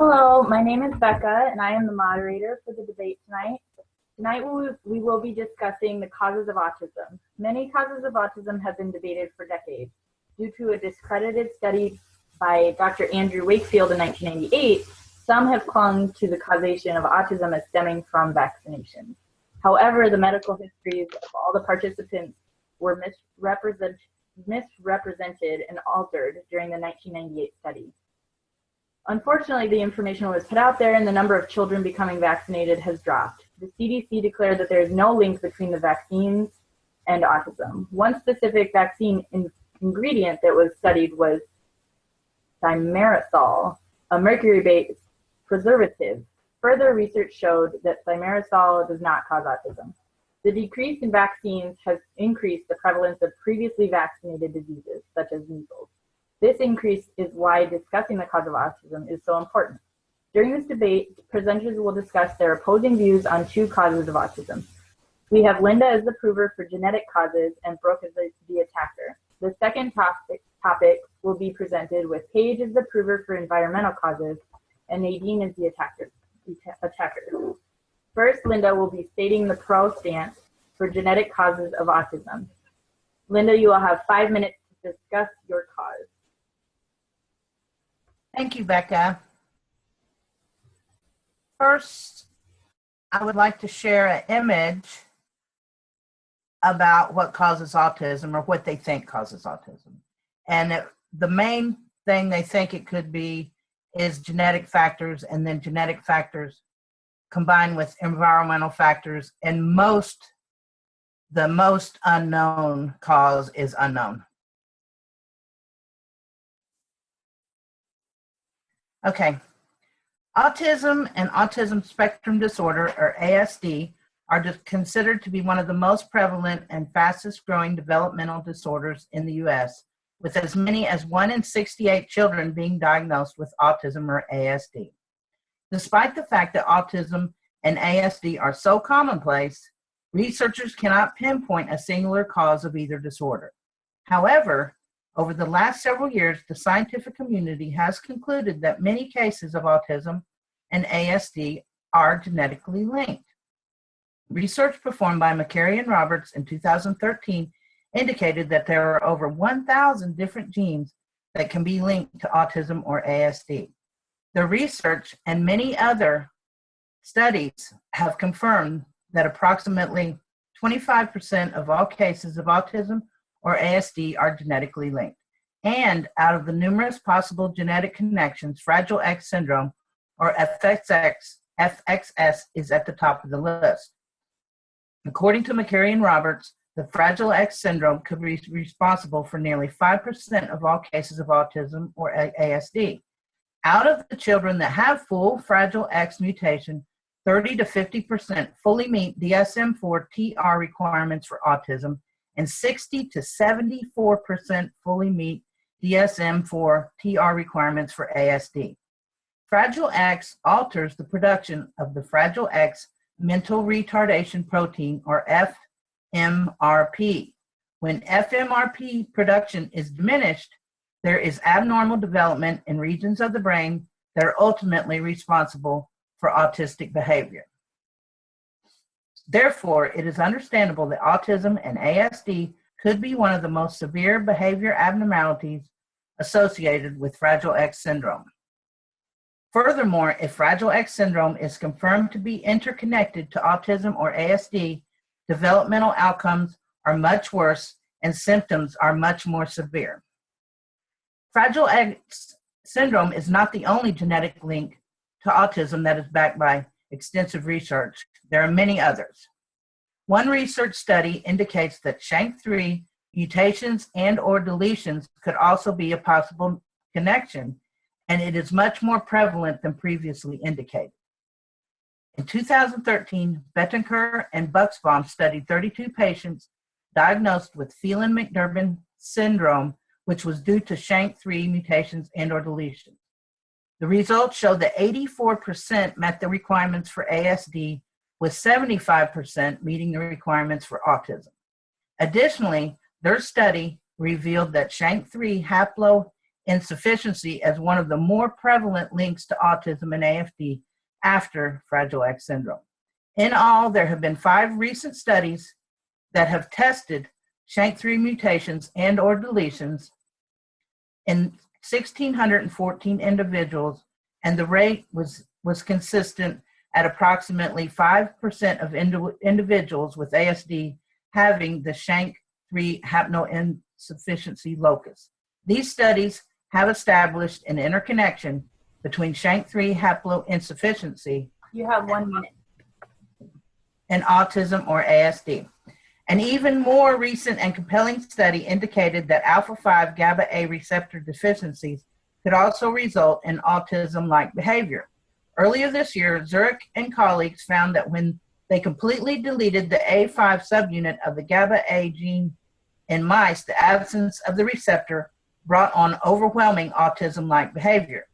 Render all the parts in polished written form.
Hello, my name is Becca, and I am the moderator for the debate tonight. Tonight we will be discussing the causes of autism. Many causes of autism have been debated for decades. Due to a discredited study by Dr. Andrew Wakefield in 1998, some have clung to the causation of autism as stemming from vaccination. However, the medical histories of all the participants were misrepresented and altered during the 1998 study. Unfortunately, the information was put out there and the number of children becoming vaccinated has dropped. The CDC declared that there is no link between the vaccines and autism. One specific vaccine ingredient that was studied was thimerosal, a mercury-based preservative. Further research showed that thimerosal does not cause autism. The decrease in vaccines has increased the prevalence of previously vaccinated diseases, such as measles. This increase is why discussing the cause of autism is so important. During this debate, presenters will discuss their opposing views on two causes of autism. We have Linda as the prover for genetic causes and Brooke as the attacker. The second topic will be presented with Paige as the prover for environmental causes and Nadine as the attacker. First, Linda will be stating the pro stance for genetic causes of autism. Linda, you will have 5 minutes to discuss your cause. Thank you, Becca. First, I would like to share an image about what causes autism or what they think causes autism. And the main thing they think it could be is genetic factors, and then genetic factors combined with environmental factors, and the most unknown cause is unknown. Okay, autism and autism spectrum disorder, or ASD, are considered to be one of the most prevalent and fastest growing developmental disorders in the U.S., with as many as 1 in 68 children being diagnosed with autism or ASD. Despite the fact that autism and ASD are so commonplace, researchers cannot pinpoint a singular cause of either disorder. However, over the last several years, the scientific community has concluded that many cases of autism and ASD are genetically linked. Research performed by McCary and Roberts in 2013 indicated that there are over 1,000 different genes that can be linked to autism or ASD. The research and many other studies have confirmed that approximately 25% of all cases of autism or ASD are genetically linked. And out of the numerous possible genetic connections, Fragile X syndrome, or FXS, is at the top of the list. According to McCary and Roberts, the Fragile X syndrome could be responsible for nearly 5% of all cases of autism or ASD. Out of the children that have full Fragile X mutation, 30 to 50% fully meet DSM-4 TR requirements for autism, and 60 to 74% fully meet DSM-4 TR requirements for ASD. Fragile X alters the production of the Fragile X mental retardation protein, or FMRP. When FMRP production is diminished, there is abnormal development in regions of the brain that are ultimately responsible for autistic behavior. Therefore, it is understandable that autism and ASD could be one of the most severe behavior abnormalities associated with Fragile X syndrome. Furthermore, if Fragile X syndrome is confirmed to be interconnected to autism or ASD, developmental outcomes are much worse and symptoms are much more severe. Fragile X syndrome is not the only genetic link to autism that is backed by extensive research. There are many others. One research study indicates that SHANK3 mutations and or deletions could also be a possible connection, and it is much more prevalent than previously indicated. In 2013, Bettenker and Buxbaum studied 32 patients diagnosed with Phelan-McDermid syndrome, which was due to SHANK3 mutations and or deletions. The results showed that 84% met the requirements for ASD, with 75% meeting the requirements for autism. Additionally, their study revealed that SHANK3 haploinsufficiency as one of the more prevalent links to autism and AFD after Fragile X syndrome. In all, there have been 5 recent studies that have tested SHANK3 mutations and or deletions in 1,614 individuals, and the rate was consistent at approximately 5% of individuals with ASD having the SHANK3 haploinsufficiency locus. These studies have established an interconnection between SHANK3 haploinsufficiency. You have 1 minute. And autism or ASD. An even more recent and compelling study indicated that alpha-5 GABA-A receptor deficiencies could also result in autism-like behavior. Earlier this year, Zurich and colleagues found that when they completely deleted the A5 subunit of the GABA-A gene in mice, the absence of the receptor brought on overwhelming autism-like behavior.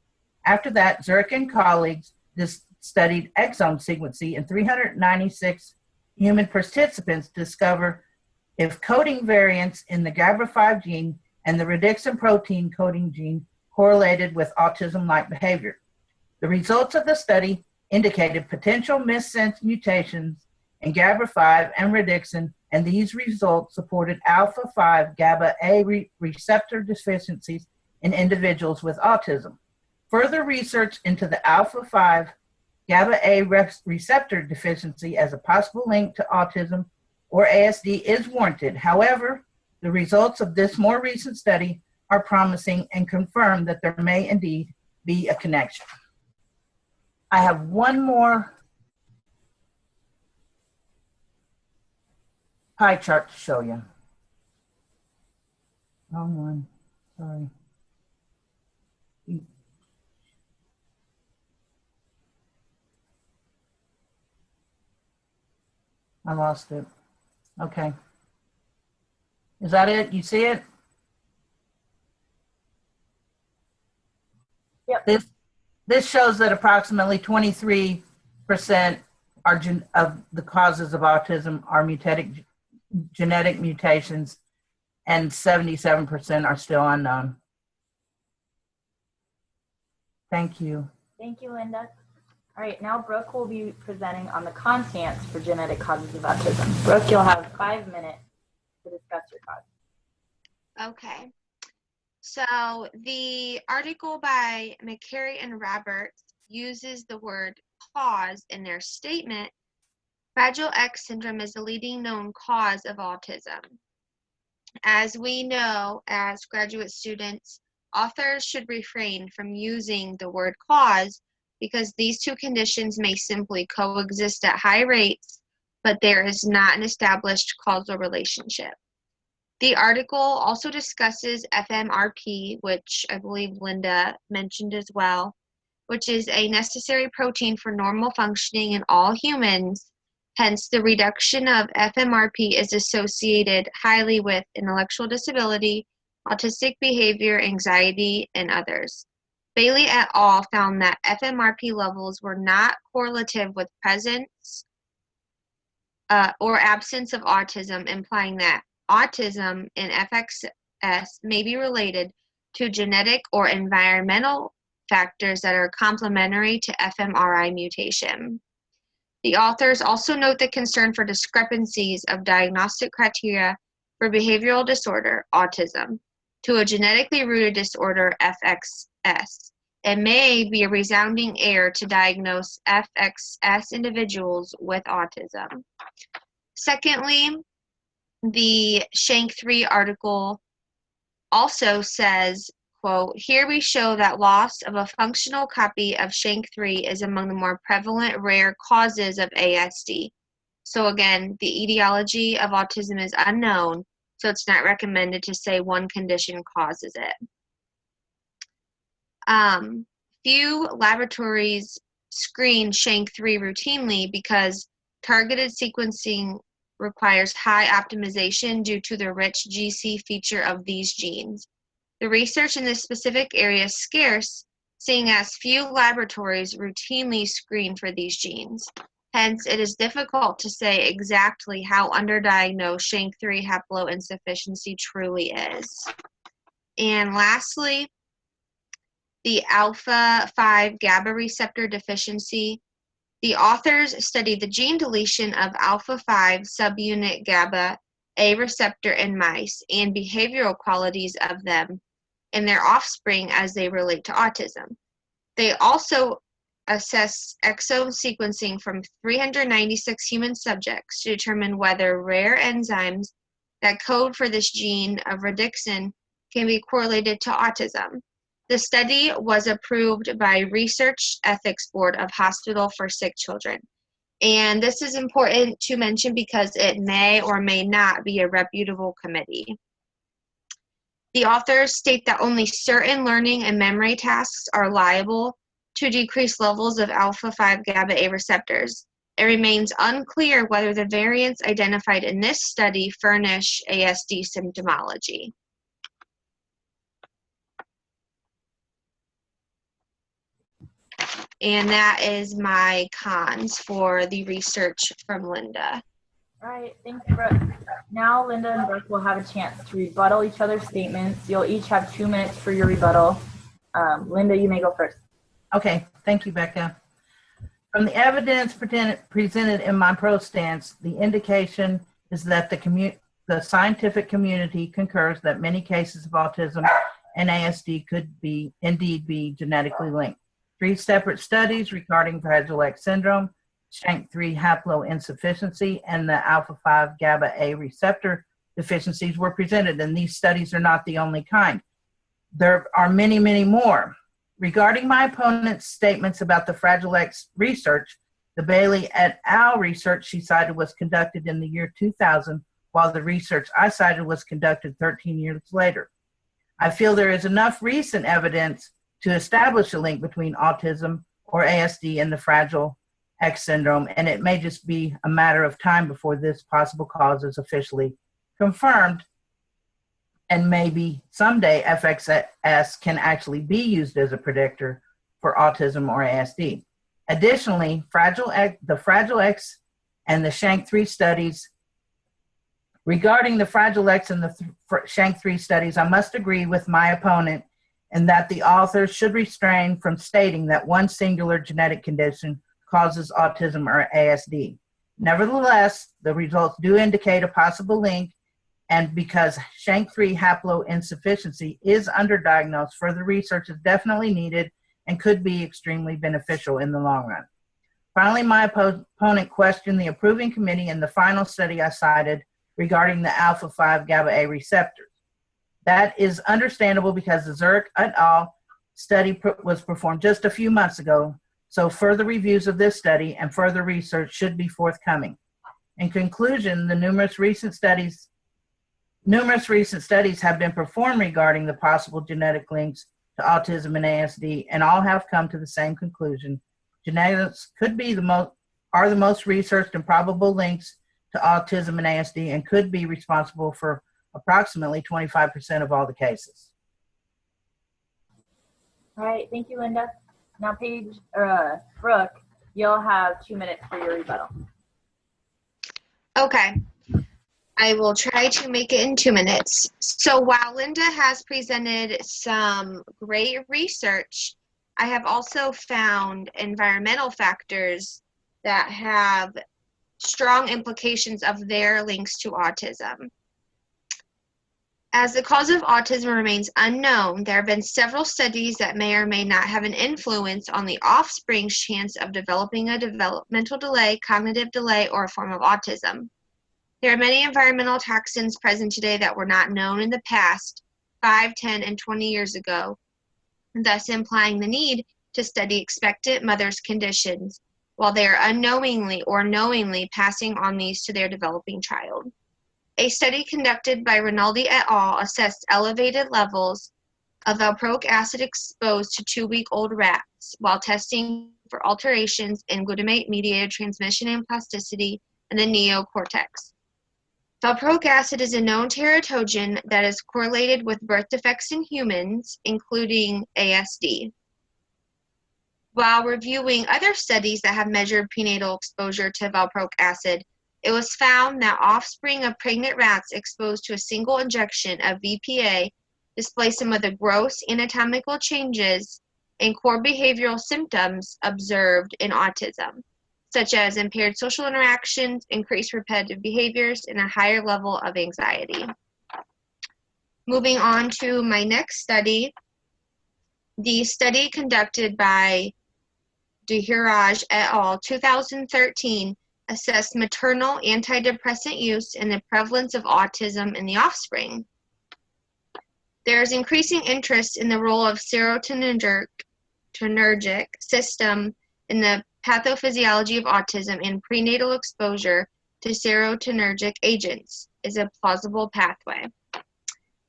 After that, Zurich and colleagues studied exome sequencing in 396 human participants to discover if coding variants in the GABA5 gene and the rhodixin protein coding gene correlated with autism-like behavior. The results of the study indicated potential missense mutations in GABA5 and rhodixin, and these results supported alpha-5 GABA-A receptor deficiencies in individuals with autism. Further research into the alpha-5 GABA-A receptor deficiency as a possible link to autism or ASD is warranted. However, the results of this more recent study are promising and confirm that there may indeed be a connection. I have one more pie chart to show you. Wrong one, sorry. I lost it. Okay. Is that it? You see it? Yep. This shows that approximately 23% of the causes of autism are genetic mutations, and 77% are still unknown. Thank you. Thank you, Linda. All right, now Brooke will be presenting on the constants for genetic causes of autism. Brooke, you'll have 5 minutes to discuss your cause. Okay. So the article by McCary and Roberts uses the word cause in their statement. Fragile X syndrome is the leading known cause of autism. As we know, as graduate students, authors should refrain from using the word cause because these two conditions may simply coexist at high rates, but there is not an established causal relationship. The article also discusses FMRP, which I believe Linda mentioned as well, which is a necessary protein for normal functioning in all humans. Hence, the reduction of FMRP is associated highly with intellectual disability, autistic behavior, anxiety, and others. Bailey et al. Found that FMRP levels were not correlative with presence or absence of autism, implying that autism in FXS may be related to genetic or environmental factors that are complementary to fMRI mutation. The authors also note the concern for discrepancies of diagnostic criteria for behavioral disorder, autism, to a genetically rooted disorder, FXS. It may be a resounding error to diagnose FXS individuals with autism. Secondly, the SHANK3 article also says, quote, here we show that loss of a functional copy of SHANK3 is among the more prevalent rare causes of ASD. So again, the etiology of autism is unknown, so it's not recommended to say one condition causes it. Few laboratories screen SHANK3 routinely because targeted sequencing requires high optimization due to the rich GC feature of these genes. The research in this specific area is scarce, seeing as few laboratories routinely screen for these genes. Hence, it is difficult to say exactly how underdiagnosed SHANK3 haploinsufficiency truly is. And lastly, the alpha 5 GABA receptor deficiency. The authors studied the gene deletion of alpha 5 subunit GABA A receptor in mice and behavioral qualities of them in their offspring as they relate to autism. They also assessed exome sequencing from 396 human subjects to determine whether rare enzymes that code for this gene of rhodixin can be correlated to autism. The study was approved by Research Ethics Board of Hospital for Sick Children. And this is important to mention because it may or may not be a reputable committee. The authors state that only certain learning and memory tasks are liable to decrease levels of alpha 5 GABA A receptors. It remains unclear whether the variants identified in this study furnish ASD symptomology. And that is my cons for the research from Linda. All right, thanks, Brooke. Now Linda and Brooke will have a chance to rebuttal each other's statements. You'll each have 2 minutes for your rebuttal. Linda, you may go first. Okay, thank you, Becca. From the evidence presented in my pro stance, the indication is that the scientific community concurs that many cases of autism and ASD could indeed be genetically linked. 3 separate studies regarding Fragile X syndrome, SHANK3 haploinsufficiency, and the alpha 5 GABA A receptor deficiencies were presented, and these studies are not the only kind. There are many, many more. Regarding my opponent's statements about the Fragile X research, the Bailey et al. Research she cited was conducted in the year 2000, while the research I cited was conducted 13 years later. I feel there is enough recent evidence to establish a link between autism or ASD and the Fragile X syndrome, and it may just be a matter of time before this possible cause is officially confirmed, and maybe someday FXS can actually be used as a predictor for autism or ASD. Additionally, the Fragile X and the SHANK3 studies, regarding the Fragile X and the SHANK3 studies, I must agree with my opponent in that the authors should refrain from stating that one singular genetic condition causes autism or ASD. Nevertheless, the results do indicate a possible link, and because SHANK3 haploinsufficiency is underdiagnosed, further research is definitely needed and could be extremely beneficial in the long run. Finally, my opponent questioned the approving committee in the final study I cited regarding the alpha 5 GABA A receptors. That is understandable because the Zurich et al. Study was performed just a few months ago, so further reviews of this study and further research should be forthcoming. In conclusion, the numerous recent studies have been performed regarding the possible genetic links to autism and ASD, and all have come to the same conclusion. Genetics are the most researched and probable links to autism and ASD, and could be responsible for approximately 25% of all the cases. All right, thank you, Linda. Now, Brooke, you'll have 2 minutes for your rebuttal. Okay, I will try to make it in 2 minutes. So while Linda has presented some great research, I have also found environmental factors that have strong implications of their links to autism. As the cause of autism remains unknown, there have been several studies that may or may not have an influence on the offspring's chance of developing a developmental delay, cognitive delay, or a form of autism. There are many environmental toxins present today that were not known in the past, 5, 10, and 20 years ago, thus implying the need to study expectant mothers' conditions while they are unknowingly or knowingly passing on these to their developing child. A study conducted by Rinaldi et al. Assessed elevated levels of valproic acid exposed to 2-week-old rats while testing for alterations in glutamate-mediated transmission and plasticity in the neocortex. Valproic acid is a known teratogen that is correlated with birth defects in humans, including ASD. While reviewing other studies that have measured prenatal exposure to valproic acid, it was found that offspring of pregnant rats exposed to a single injection of VPA display some of the gross anatomical changes and core behavioral symptoms observed in autism, such as impaired social interactions, increased repetitive behaviors, and a higher level of anxiety. Moving on to my next study, the study conducted by Duhiraj et al. 2013 assessed maternal antidepressant use and the prevalence of autism in the offspring. There is increasing interest in the role of serotonergic system in the pathophysiology of autism, and prenatal exposure to serotonergic agents is a plausible pathway.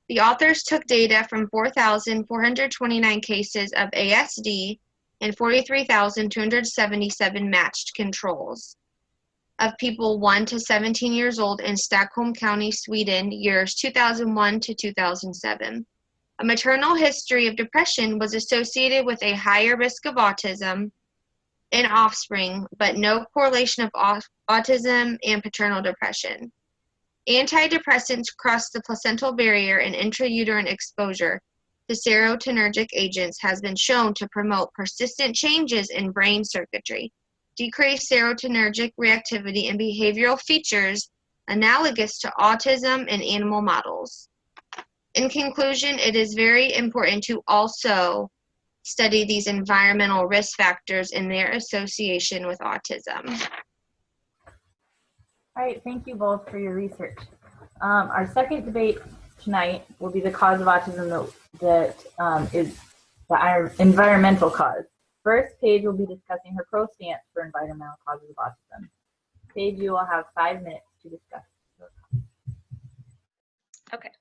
The authors took data from 4,429 cases of ASD and 43,277 matched controls of people 1 to 17 years old in Stockholm County, Sweden, years 2001 to 2007. A maternal history of depression was associated with a higher risk of autism in offspring, but no correlation of autism and paternal depression. Antidepressants cross the placental barrier, and intrauterine exposure to serotonergic agents has been shown to promote persistent changes in brain circuitry, decrease serotonergic reactivity, and behavioral features analogous to autism in animal models. In conclusion, it is very important to also study these environmental risk factors and their association with autism. All right, thank you both for your research. Our second debate tonight will be the cause of autism that is the environmental cause. First, Paige will be discussing her pro stance for environmental causes of autism. Paige, you will have 5 minutes to discuss. Okay.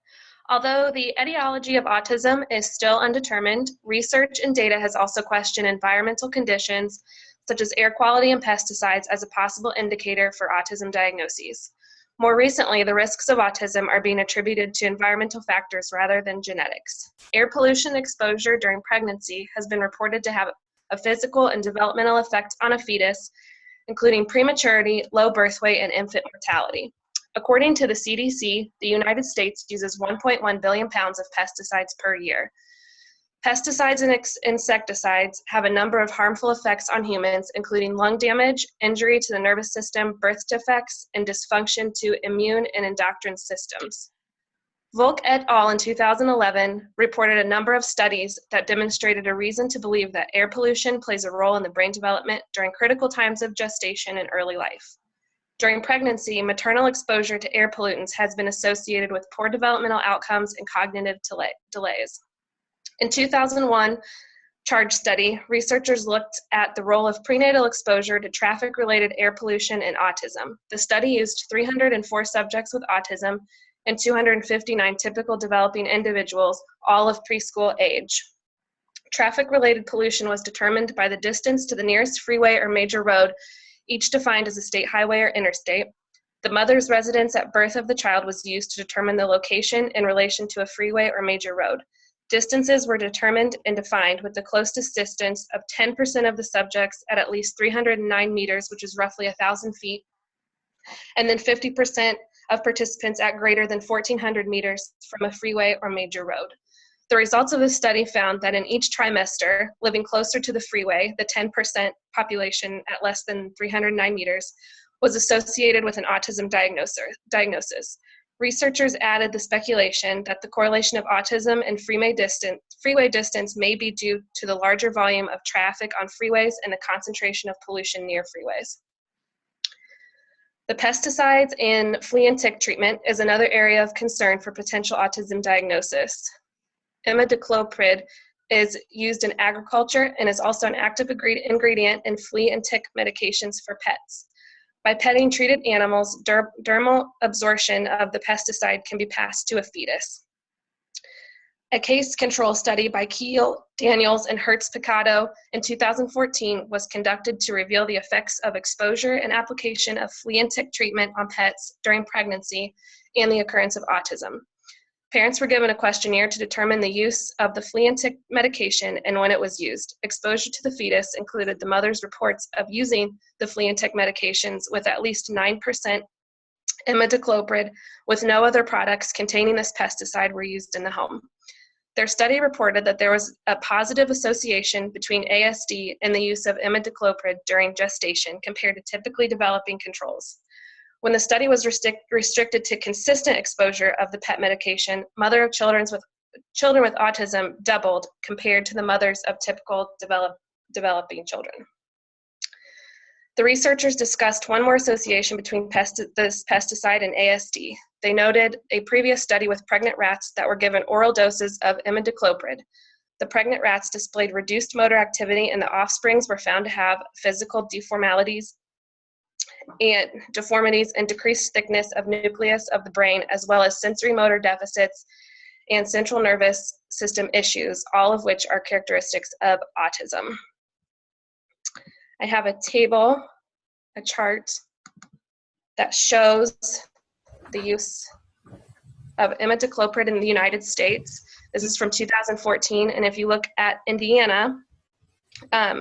Although the etiology of autism is still undetermined, research and data has also questioned environmental conditions such as air quality and pesticides as a possible indicator for autism diagnoses. More recently, the risks of autism are being attributed to environmental factors rather than genetics. Air pollution exposure during pregnancy has been reported to have a physical and developmental effect on a fetus, including prematurity, low birth weight, and infant mortality. According to the CDC, the United States uses 1.1 billion pounds of pesticides per year. Pesticides and insecticides have a number of harmful effects on humans, including lung damage, injury to the nervous system, birth defects, and dysfunction to immune and endocrine systems. Volk et al. In 2011 reported a number of studies that demonstrated a reason to believe that air pollution plays a role in the brain development during critical times of gestation and early life. During pregnancy, maternal exposure to air pollutants has been associated with poor developmental outcomes and cognitive delays. In 2001 charge study, researchers looked at the role of prenatal exposure to traffic-related air pollution and autism. The study used 304 subjects with autism and 259 typical developing individuals, all of preschool age. Traffic-related pollution was determined by the distance to the nearest freeway or major road, each defined as a state highway or interstate. The mother's residence at birth of the child was used to determine the location in relation to a freeway or major road. Distances were determined and defined with the closest distance of 10% of the subjects at least 309 meters, which is roughly 1,000 feet, and then 50% of participants at greater than 1,400 meters from a freeway or major road. The results of this study found that in each trimester, living closer to the freeway, the 10% population at less than 309 meters, was associated with an autism diagnosis. Researchers added the speculation that the correlation of autism and freeway distance may be due to the larger volume of traffic on freeways and the concentration of pollution near freeways. The pesticides and flea and tick treatment is another area of concern for potential autism diagnosis. Imidacloprid is used in agriculture and is also an active ingredient in flea and tick medications for pets. By petting treated animals, dermal absorption of the pesticide can be passed to a fetus. A case control study by Keel, Daniels, and Hertz-Picado in 2014 was conducted to reveal the effects of exposure and application of flea and tick treatment on pets during pregnancy and the occurrence of autism. Parents were given a questionnaire to determine the use of the flea and tick medication and when it was used. Exposure to the fetus included the mother's reports of using the flea and tick medications with at least 9% imidacloprid, with no other products containing this pesticide were used in the home. Their study reported that there was a positive association between ASD and the use of imidacloprid during gestation compared to typically developing controls. When the study was restricted to consistent exposure of the PET medication, mother of children with autism doubled compared to the mothers of typical developing children. The researchers discussed one more association between this pesticide and ASD. They noted a previous study with pregnant rats that were given oral doses of imidacloprid. The pregnant rats displayed reduced motor activity, and the offsprings were found to have physical deformities and decreased thickness of nucleus of the brain, as well as sensory motor deficits and central nervous system issues, all of which are characteristics of autism. I have a table, a chart that shows the use of imidacloprid in the United States. This is from 2014, and if you look at Indiana,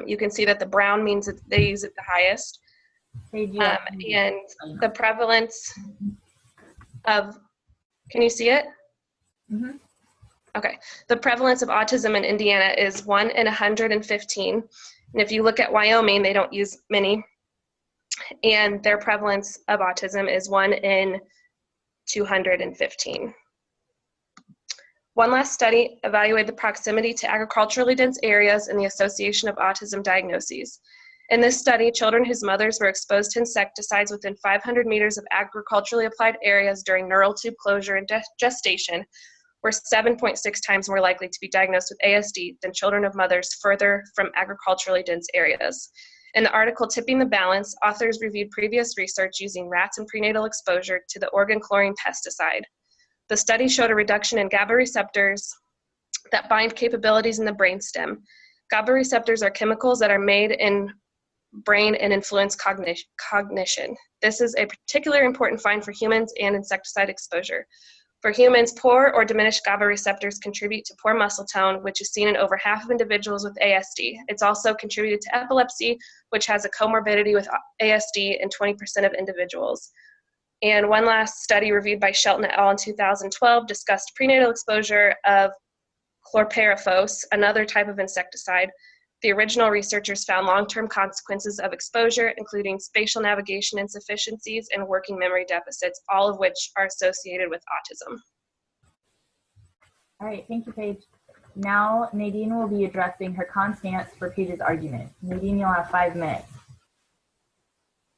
you can see that the brown means that they use it the highest. And the prevalence of, can you see it? Mm-hmm. Okay, the prevalence of autism in Indiana is 1 in 115. And if you look at Wyoming, they don't use many. And their prevalence of autism is 1 in 215. One last study evaluated the proximity to agriculturally dense areas and the association of autism diagnoses. In this study, children whose mothers were exposed to insecticides within 500 meters of agriculturally applied areas during neural tube closure and gestation were 7.6 times more likely to be diagnosed with ASD than children of mothers further from agriculturally dense areas. In the article Tipping the Balance, authors reviewed previous research using rats and prenatal exposure to the organ chlorine pesticide. The study showed a reduction in GABA receptors that bind capabilities in the brainstem. GABA receptors are chemicals that are made in brain and influence cognition. This is a particularly important find for humans and insecticide exposure. For humans, poor or diminished GABA receptors contribute to poor muscle tone, which is seen in over half of individuals with ASD. It's also contributed to epilepsy, which has a comorbidity with ASD in 20% of individuals. And one last study reviewed by Shelton et al. In 2012 discussed prenatal exposure of chlorpyrifos, another type of insecticide. The original researchers found long-term consequences of exposure, including spatial navigation insufficiencies and working memory deficits, all of which are associated with autism. All right, thank you, Paige. Now Nadine will be addressing her constance for Paige's argument. Nadine, you'll have 5 minutes.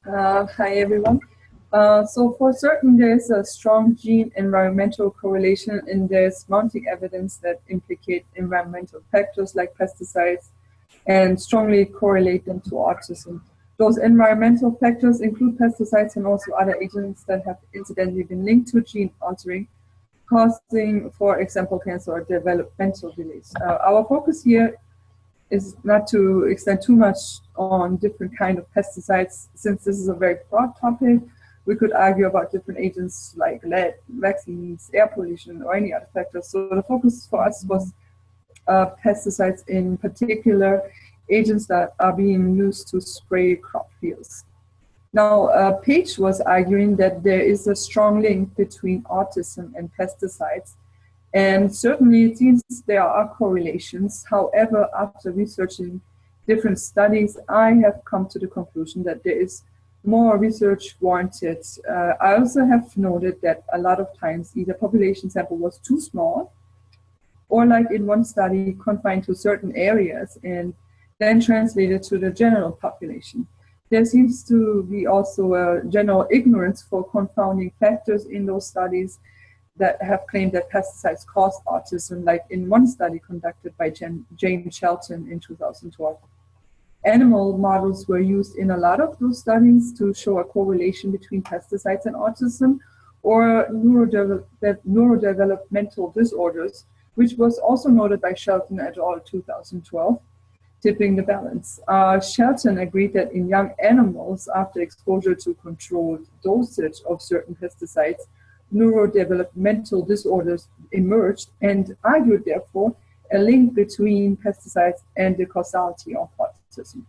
Hi, everyone. So for certain, there's a strong gene-environmental correlation, and there's mounting evidence that implicate environmental factors like pesticides and strongly correlate them to autism. Those environmental factors include pesticides and also other agents that have incidentally been linked to gene altering, causing, for example, cancer or developmental delays. Our focus here is not to extend too much on different kind of pesticides, since this is a very broad topic. We could argue about different agents like lead, vaccines, air pollution, or any other factors. So the focus for us was pesticides, in particular, agents that are being used to spray crop fields. Now, Paige was arguing that there is a strong link between autism and pesticides, and certainly it seems there are correlations. However, after researching different studies, I have come to the conclusion that there is more research warranted. I also have noted that a lot of times either population sample was too small, or like in one study confined to certain areas and then translated to the general population. There seems to be also a general ignorance for confounding factors in those studies that have claimed that pesticides cause autism, like in one study conducted by James Shelton in 2012. Animal models were used in a lot of those studies to show a correlation between pesticides and autism or neurodevelopmental disorders, which was also noted by Shelton et al. 2012, tipping the balance. Shelton agreed that in young animals, after exposure to controlled dosage of certain pesticides, neurodevelopmental disorders emerged, and argued, therefore, a link between pesticides and the causality of autism.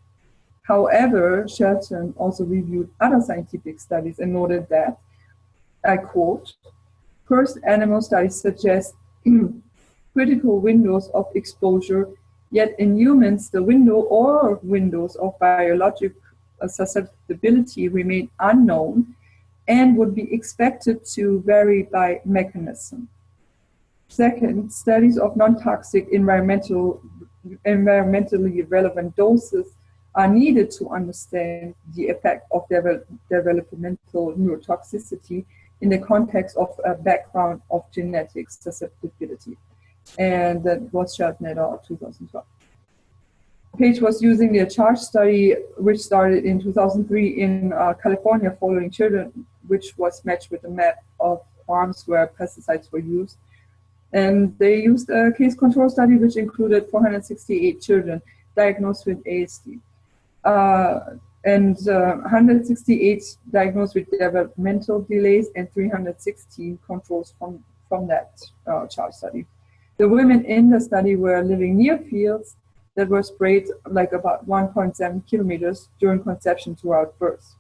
However, Shelton also reviewed other scientific studies and noted that, I quote, first animal studies suggest critical windows of exposure, yet in humans, the window or windows of biologic susceptibility remain unknown and would be expected to vary by mechanism. Second, studies of non-toxic environmentally relevant doses are needed to understand the effect of developmental neurotoxicity in the context of a background of genetic susceptibility. And that was Sheldon et al. 2012. Page was using the CHARGE study, which started in 2003 in California following children, which was matched with a map of farms where pesticides were used. And they used a case control study which included 468 children diagnosed with ASD. And 168 diagnosed with developmental delays and 316 controls from that CHARGE study. The women in the study were living near fields that were sprayed like about 1.7 kilometers during conception throughout birth.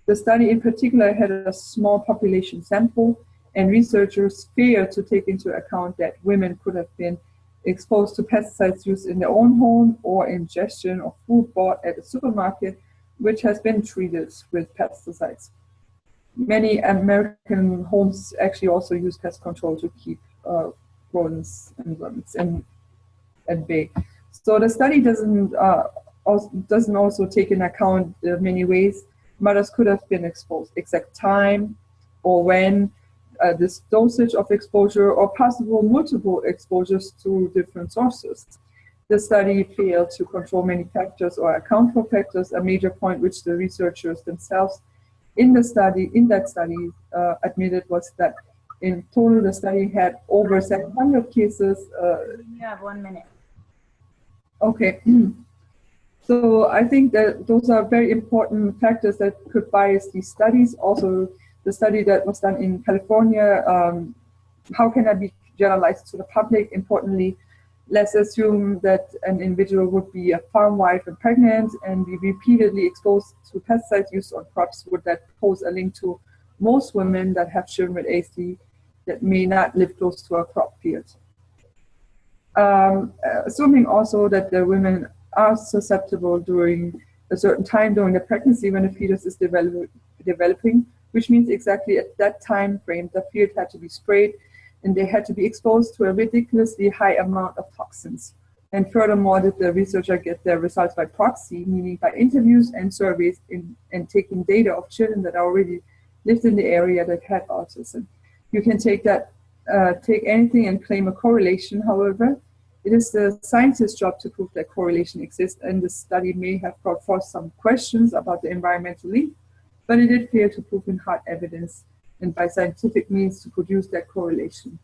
The study in particular had a small population sample, and researchers feared to take into account that women could have been exposed to pesticides used in their own home or ingestion of food bought at a supermarket, which has been treated with pesticides. Many American homes actually also use pest control to keep rodents and vermin at bay. So the study doesn't also take into account many ways mothers could have been exposed, exact time or when, this dosage of exposure, or possible multiple exposures to different sources. The study failed to control many factors or account for factors, a major point which the researchers themselves in that study admitted was that in total the study had over 700 cases. You have 1 minute. Okay. So I think that those are very important factors that could bias these studies. Also, the study that was done in California, how can that be generalized to the public? Importantly, let's assume that an individual would be a farm wife and pregnant and be repeatedly exposed to pesticides used on crops. Would that pose a link to most women that have children with ASD that may not live close to a crop field? Assuming also that the women are susceptible during a certain time during the pregnancy when the fetus is developing, which means exactly at that time frame the field had to be sprayed and they had to be exposed to a ridiculously high amount of toxins. And furthermore, did the researcher get their results by proxy, meaning by interviews and surveys and taking data of children that already lived in the area that had autism. You can take anything and claim a correlation. However, it is the scientist's job to prove that correlation exists, and the study may have brought forth some questions about the environmental link, but it did fail to prove in hard evidence and by scientific means to produce that correlation.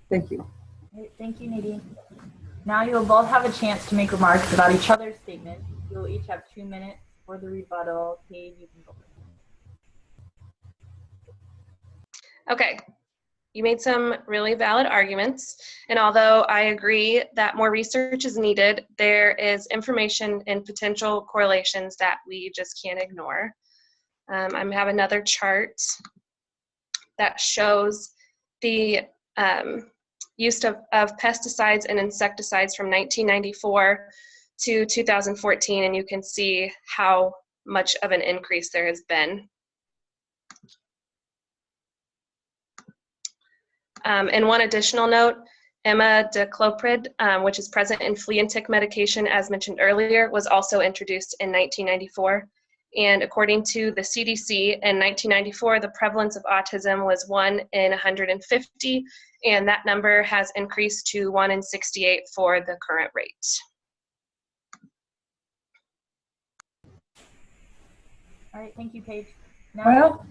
Thank you. Great. Thank you, Nadine. Now you'll both have a chance to make remarks about each other's statements. You'll each have 2 minutes for the rebuttal. Paige, you can go. Okay, you made some really valid arguments, and although I agree that more research is needed, there is information and potential correlations that we just can't ignore. I have another chart that shows the use of pesticides and insecticides from 1994 to 2014, and you can see how much of an increase there has been. And one additional note, imidacloprid, which is present in flea and tick medication, as mentioned earlier, was also introduced in 1994. And according to the CDC, in 1994, the prevalence of autism was 1 in 150, and that number has increased to 1 in 68 for the current rate. All right, thank you, Paige. Now Well,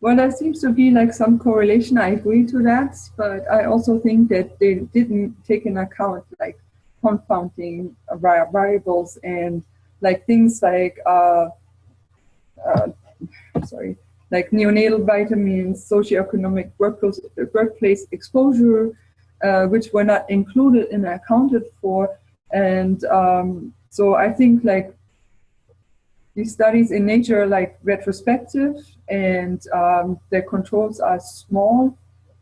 well, there seems to be like some correlation. I agree to that, but I also think that they didn't take into account like confounding variables and like things like like neonatal vitamins, socioeconomic workplace exposure, which were not included and accounted for. And so I think like these studies in nature are like retrospective, and the controls are small,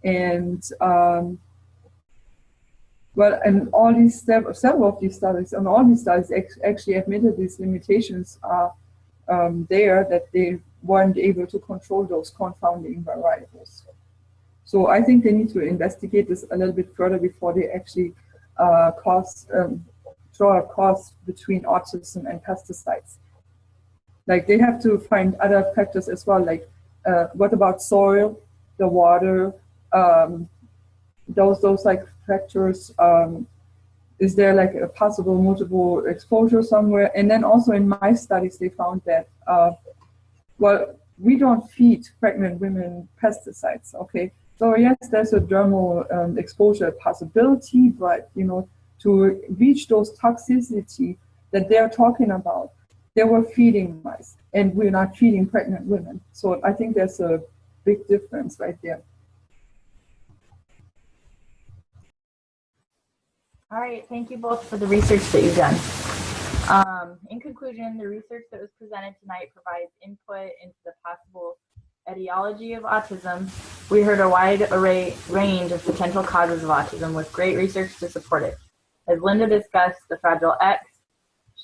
and well, and all these several of these studies, and all these studies actually admitted these limitations are there, that they weren't able to control those confounding variables. So I think they need to investigate this a little bit further before they actually draw a cross between autism and pesticides. Like they have to find other factors as well, like what about soil, the water, those like factors. Is there like a possible multiple exposure somewhere? And then also in my studies, they found that, well, we don't feed pregnant women pesticides, okay? So yes, there's a dermal exposure possibility, but you know, to reach those toxicity that they're talking about, they were feeding mice, and we're not feeding pregnant women. So I think there's a big difference right there. All right, thank you both for the research that you've done. In conclusion, the research that was presented tonight provides input into the possible etiology of autism. We heard a wide range of potential causes of autism with great research to support it. As Linda discussed, the Fragile X,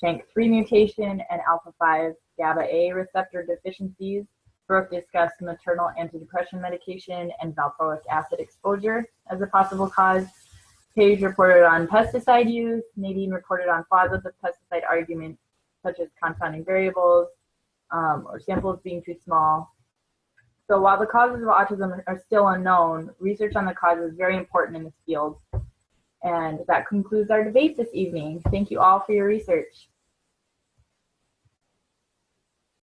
SHANK3 mutation, and alpha-5 GABA-A receptor deficiencies. Brooke discussed maternal antidepressant medication and valproic acid exposure as a possible cause. Paige reported on pesticide use. Nadine reported on flaws with the pesticide argument, such as confounding variables or samples being too small. So while the causes of autism are still unknown, research on the cause is very important in this field. And that concludes our debate this evening. Thank you all for your research.